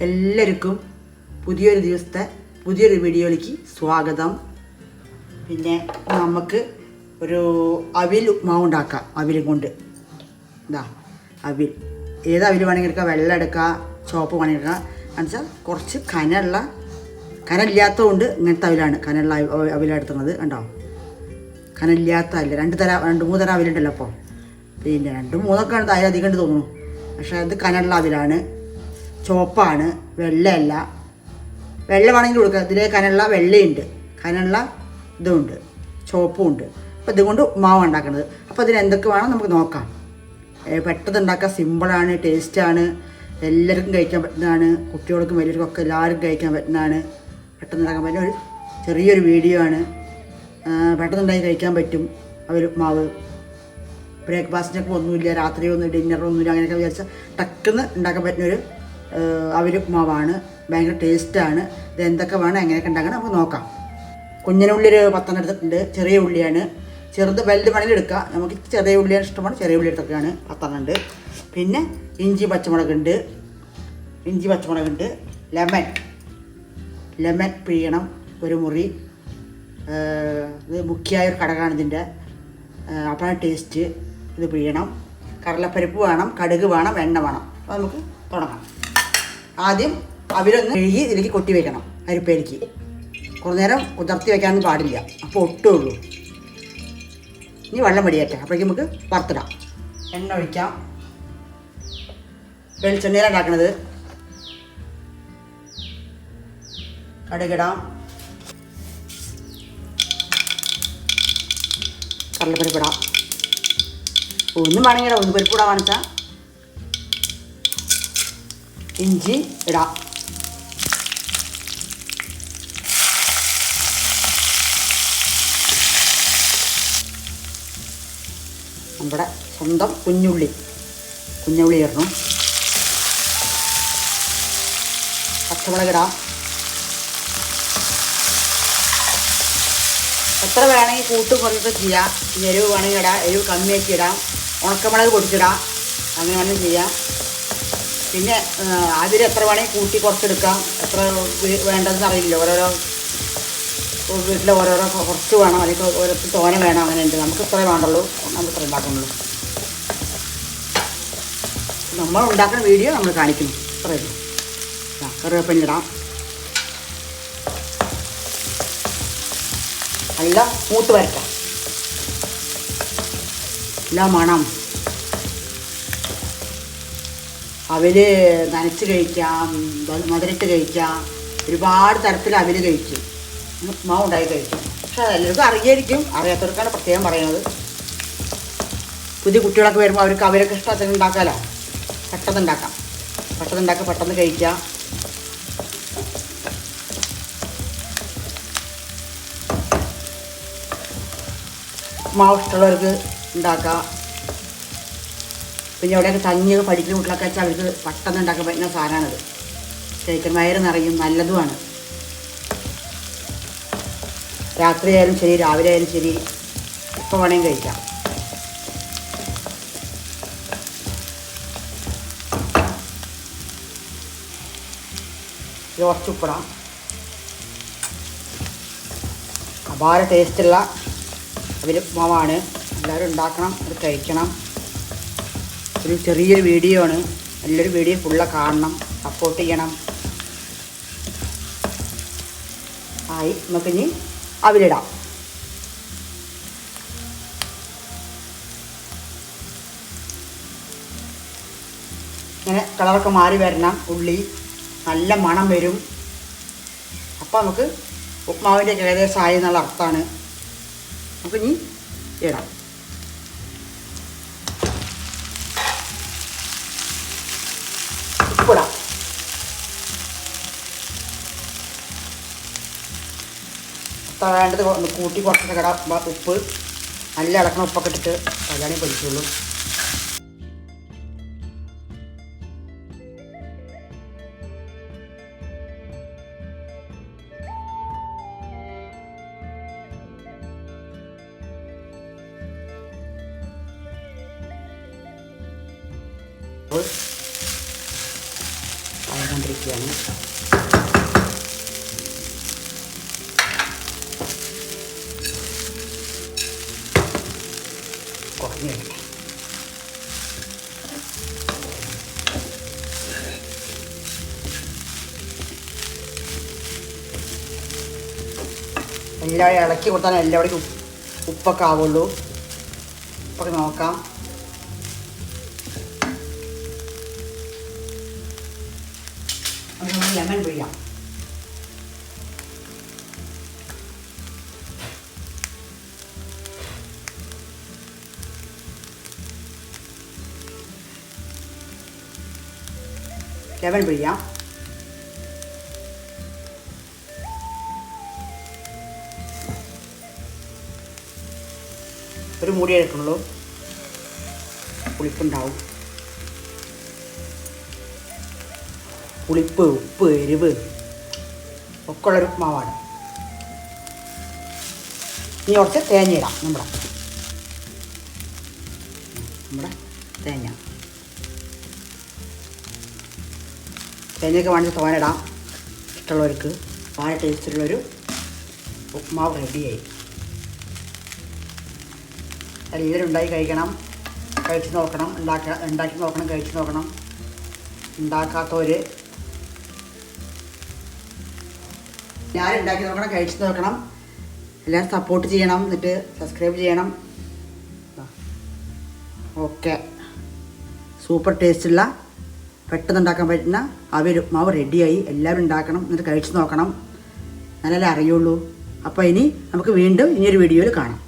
എല്ലാവർക്കും പുതിയൊരു ദിവസത്തെ പുതിയൊരു വീഡിയോയിലേക്ക് സ്വാഗതം. പിന്നെ നമുക്ക് ഒരു അവിൽ ഉപ്മാവ് ഉണ്ടാക്കാം. അവിലും കൊണ്ട് ഇതാ അവിൽ, ഏത് അവിൽ വേണമെങ്കിൽ എടുക്കുക, വെള്ളം എടുക്കുക, ചുവപ്പ് വേണമെങ്കിൽ എടുക്കുക. എന്നുവെച്ചാൽ കുറച്ച് കനമില്ലാത്തതുകൊണ്ട് ഇങ്ങനത്തെ അവിലാണ്, കനുള്ള അവിലെടുത്തുന്നത് കണ്ടോ. കനമില്ലാത്ത അല്ല, രണ്ട് മൂന്ന് തരം അവിലുണ്ടല്ലോ. അപ്പോൾ പിന്നെ 2-3 അതിലധികം ഉണ്ട് തോന്നുന്നു. പക്ഷേ അത് കനുള്ള അവിലാണ്, ചുവപ്പാണ്, വെള്ളയല്ല. വെള്ള വേണമെങ്കിൽ കൊടുക്കുക. ഇതിലെ കനുള്ള വെള്ളയുണ്ട്, കനുള്ള ഇതുമുണ്ട്, ചുവപ്പും ഉണ്ട്. അപ്പോൾ ഇതുകൊണ്ട് ഉപ്മാവ് ഉണ്ടാക്കുന്നത്. അപ്പോൾ ഇതിന് എന്തൊക്കെ വേണം നമുക്ക് നോക്കാം. പെട്ടെന്ന് ഉണ്ടാക്കാൻ സിമ്പിളാണ്, ടേസ്റ്റാണ്, എല്ലാവർക്കും കഴിക്കാൻ പറ്റുന്നതാണ്. കുട്ടികൾക്കും വലിയവർക്കൊക്കെ എല്ലാവർക്കും കഴിക്കാൻ പറ്റുന്നതാണ്. പെട്ടെന്ന് ഉണ്ടാക്കാൻ പറ്റുന്ന ഒരു ചെറിയൊരു വീഡിയോ ആണ്. പെട്ടെന്ന് ഉണ്ടാക്കി കഴിക്കാൻ പറ്റും. അവർ ഉപ്മാവ് ബ്രേക്ക്ഫാസ്റ്റിനൊക്കെ ഒന്നുമില്ല, രാത്രിയൊന്നും ഡിന്നറൊന്നുമില്ല, അങ്ങനെയൊക്കെ വിചാരിച്ചാൽ ടക്കെന്ന് ഉണ്ടാക്കാൻ പറ്റുന്നൊരു അവർ ഉപ്മാവാണ്. ഭയങ്കര ടേസ്റ്റാണ്. ഇത് എന്തൊക്കെ വേണം, എങ്ങനെയൊക്കെ ഉണ്ടാക്കണം നമുക്ക് നോക്കാം. കുഞ്ഞിനുള്ളി ഒരു 10 എടുത്തിട്ടുണ്ട്. ചെറിയ ഉള്ളിയാണ്, ചെറുത് വലുത് വേണമെങ്കിൽ എടുക്കുക. നമുക്ക് ചെറിയ ഉള്ളിയാണ് ഇഷ്ടമാണ്, ചെറിയ ഉള്ളി എടുത്തൊക്കെയാണ് 10 ഉണ്ട്. പിന്നെ ഇഞ്ചി പച്ചമുളകുണ്ട്, ലെമൺ പിഴിയണം, ഒരു മുറി. ഇത് മുഖ്യമായ ഒരു ഘടകമാണ് ഇതിൻ്റെ, അപ്പോഴാണ് ടേസ്റ്റ്. ഇത് പിഴിയണം. കടലപ്പരിപ്പ് വേണം, കടുക് വേണം, എണ്ണ വേണം. അപ്പോൾ നമുക്ക് തുടങ്ങാം. ആദ്യം അവിലൊന്ന് കഴുകി ഇതിലേക്ക് കൊട്ടി വയ്ക്കണം. അരിപ്പയിലേക്ക് കുറേ നേരം കുതിർത്തി വയ്ക്കാനൊന്നും പാടില്ല, അപ്പോൾ ഒട്ടുള്ളൂ. ഇനി വെള്ളം വടിയട്ടെ, അപ്പോഴേക്കും നമുക്ക് വറുത്തിടാം. എണ്ണ ഒഴിക്കാം. വെളിച്ചെണ്ണയിലാണ് ഉണ്ടാക്കണത്. കടുകിടാം, കടലപ്പരിപ്പിടാം. ഒന്നും വേണമെങ്കിൽ ഒന്ന് പരിപ്പിടാൻ കാണിച്ചാൽ ഇഞ്ചി ഇടാം. നമ്മുടെ സ്വന്തം കുഞ്ഞുള്ളി ഇടണം. പച്ചമുളകിടാം. എത്ര വേണമെങ്കിൽ കൂട്ടും കുറച്ചൊക്കെ ചെയ്യാം. എരിവ് വേണമെങ്കിൽ ഇടാം, എരിവ് കമ്മിയാക്കി ഇടാം. ഉണക്കമുളക് പൊടിച്ചിടാം, അങ്ങനെ വേണമെങ്കിൽ ചെയ്യാം. പിന്നെ അതിൽ എത്ര വേണമെങ്കിൽ കൂട്ടി കുറച്ചെടുക്കാം. എത്ര വേണ്ടതെന്ന് അറിയില്ല, ഓരോരോ വീട്ടിൽ ഓരോരോ കുറച്ച് വേണം, അല്ലെങ്കിൽ ഓരോരുത്തർ തോനെ വേണം, അങ്ങനെ ഉണ്ട്. നമുക്ക് ഇത്രേ വേണ്ടുള്ളൂ, നമുക്ക് ഇത്ര ഉണ്ടാക്കുന്നുള്ളൂ. നമ്മൾ ഉണ്ടാക്കുന്ന വീഡിയോ നമ്മൾ കാണിക്കുന്നു. ഇത്രയേ ഉള്ളൂ. കറിവേപ്പിലിടാം. നല്ല മൂത്ത് വരട്ടാം. നല്ല മണം. അവല് നനച്ച് കഴിക്കാം, മധുരട്ട് കഴിക്കാം, ഒരുപാട് തരത്തിൽ അവല് കഴിക്കും, ഉപ്മാവ് ഉണ്ടാക്കി കഴിക്കും. പക്ഷെ അതെല്ലാവർക്കും അറിയായിരിക്കും, അറിയാത്തവർക്കാണ് പ്രത്യേകം പറയുന്നത്. പുതിയ കുട്ടികളൊക്കെ വരുമ്പോൾ അവർക്ക് അവരൊക്കെ ഇഷ്ടത്തിന് ഉണ്ടാക്കാമല്ലോ. പെട്ടെന്ന് ഉണ്ടാക്കാം, പെട്ടെന്ന് കഴിക്കാം. ഉപ്മാവ് ഇഷ്ടമുള്ളവർക്ക് ഉണ്ടാക്കാം. പിന്നെ എവിടെയൊക്കെ തങ്ങിയൊക്കെ പഠിക്കുന്ന കുട്ടികളൊക്കെ വെച്ചാൽ അവർക്ക് പെട്ടെന്ന് ഉണ്ടാക്കാൻ പറ്റുന്ന സാധനമാണിത്. കഴിക്കാൻ വയറ് നിറയും, നല്ലതുമാണ്. രാത്രി ആയാലും ശരി, രാവിലെ ആയാലും ശരി, എപ്പോൾ വേണമെങ്കിൽ കഴിക്കാം. കുറച്ച് ഉപ്പിടാം. അപാര ടേസ്റ്റുള്ള അവിൽ ഉപ്മാവാണ്. എല്ലാവരും ഉണ്ടാക്കണം, അത് കഴിക്കണം. ഒരു ചെറിയൊരു വീഡിയോ ആണ്, നല്ലൊരു വീഡിയോ ഫുള്ള് കാണണം, സപ്പോർട്ട് ചെയ്യണം. ആയി, നമുക്കിനി അവിലിടാം. ഇങ്ങനെ കളറൊക്കെ മാറി വരണം. ഉള്ളി നല്ല മണം വരും. അപ്പോൾ നമുക്ക് ഉപ്മാവിൻ്റെ ഏകദേശം ആയി എന്നുള്ള അർത്ഥമാണ്. നമുക്കിനി ഇടാം. ഉപ്പിടാം. വേണ്ടത് കൂട്ടി കുറച്ചൊക്കെ ഇടാം. ഉപ്പ് നല്ല ഇളക്കണം. ഉപ്പൊക്കെ ഇട്ടിട്ട് കല്യാണി പൊടിക്കുള്ളൂ. ആയിക്കൊണ്ടിരിക്കും. ഒഴിക്കുകയാണ്. കുറഞ്ഞു വരട്ടെ. എല്ലാം ഇളക്കി കൊടുത്താൽ എല്ലാവിടേക്കും ഉപ്പൊക്കെ ആവുള്ളൂ. ഉപ്പൊക്കെ നോക്കാം. നമുക്ക് ലെമൺ പിഴിയാം. ലെമൺ പിഴിയാം. ഒരു മൂടി എടുക്കുള്ളൂ, പുളിപ്പുണ്ടാവും. പുളിപ്പ്, ഉപ്പ്, എരിവ് ഒക്കെ ഉള്ളൊരു ഉപ്മാവാണ്. ഇനി കുറച്ച് തേങ്ങ ഇടാം. നമ്മുടെ തേങ്ങയൊക്കെ വേണമെങ്കിൽ തോനിടാം. ഇഷ്ടമുള്ളവർക്ക് വളരെ ടേസ്റ്റിലുള്ളൊരു ഉപ്മാവ് റെഡിയായി. എല്ലാവരും ഉണ്ടാക്കി കഴിക്കണം, കഴിച്ച് നോക്കണം, ഉണ്ടാക്കി നോക്കണം, കഴിച്ച് നോക്കണം. ഉണ്ടാക്കാത്തവർ എല്ലാവരും ഉണ്ടാക്കി നോക്കണം, കഴിച്ച് നോക്കണം. എല്ലാവരും സപ്പോർട്ട് ചെയ്യണം, എന്നിട്ട് സബ്സ്ക്രൈബ് ചെയ്യണം. ഓക്കെ, സൂപ്പർ ടേസ്റ്റുള്ള പെട്ടെന്ന് ഉണ്ടാക്കാൻ പറ്റുന്ന അവിയൽ ഉപ്മാവ് റെഡിയായി. എല്ലാവരും ഉണ്ടാക്കണം, എന്നിട്ട് കഴിച്ച് നോക്കണം, എന്നാലല്ലേ അറിയുള്ളൂ. അപ്പോൾ ഇനി നമുക്ക് വീണ്ടും ഇനിയൊരു വീഡിയോയിൽ കാണാം.